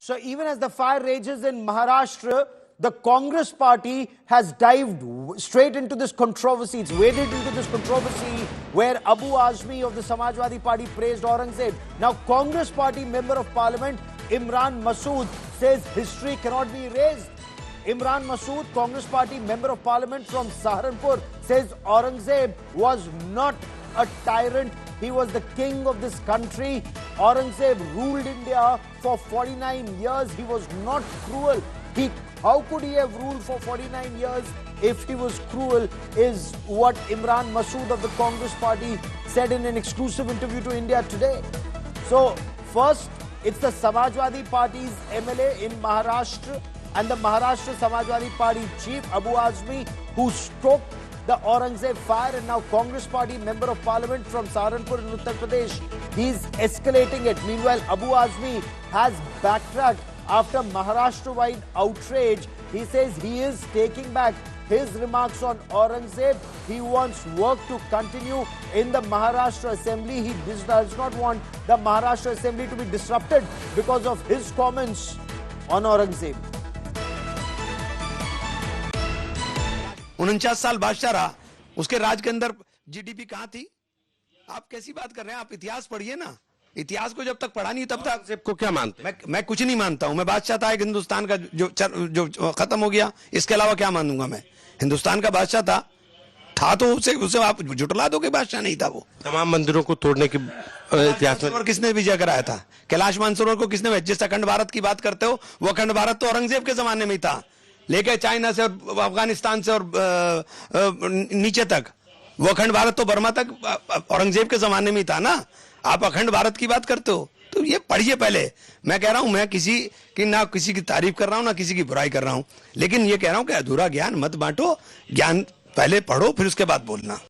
So even as the fire rages in Maharashtra, the Congress party has dived straight into this controversy. It's waded into this controversy where Abu Azmi of the Samajwadi Party praised Aurangzeb. Now, Congress party member of parliament Imran Masood says history cannot be erased. Imran Masood, Congress party member of parliament from Saharanpur, says Aurangzeb was not a tyrant. He was the king of this country. Aurangzeb ruled India for 49 years. He was not cruel. How could he have ruled for 49 years if he was cruel, is what Imran Masood of the Congress party said in an exclusive interview to India Today. So first, it's the Samajwadi Party's MLA in Maharashtra and the Maharashtra Samajwadi Party chief Abu Azmi who stoked the Aurangzeb fire, and now Congress party member of parliament from Saharanpur in Uttar Pradesh. He's escalating it. Meanwhile, Abu Azmi has backtracked after Maharashtra-wide outrage. He says he is taking back his remarks on Aurangzeb. He wants work to continue in the Maharashtra Assembly. He does not want the Maharashtra Assembly to be disrupted because of his comments on Aurangzeb. 49 साल बादशाह रहा, उसके राज के अंदर GDP कहां थी? आप कैसी बात कर रहे हैं? आप इतिहास पढ़िए ना। इतिहास को जब तक पढ़ा नहीं तब तक को क्या मानते? मैं कुछ नहीं मानता हूं। मैं बादशाह था एक हिंदुस्तान का जो खत्म हो गया, इसके अलावा क्या मानूंगा मैं? हिंदुस्तान का बादशाह था तो उसे आप जुटला दो कि बादशाह नहीं था वो। तमाम मंदिरों को तोड़ने के इतिहास में किसने विजय कराया था? कैलाश मानसरोवर को किसने? जिस अखंड भारत की बात करते हो, वो अखंड भारत तो औरंगजेब के जमाने में ही था, लेके चाइना से और अफगानिस्तान से और नीचे तक वो अखंड भारत तो बर्मा तक औरंगजेब के जमाने में ही था ना। आप अखंड भारत की बात करते हो, तो ये पढ़िए पहले। मैं कह रहा हूं, मैं किसी की तारीफ कर रहा हूं ना किसी की बुराई कर रहा हूं, लेकिन ये कह रहा हूं कि अधूरा ज्ञान मत बांटो। ज्ञान पहले पढ़ो, फिर उसके बाद बोलना।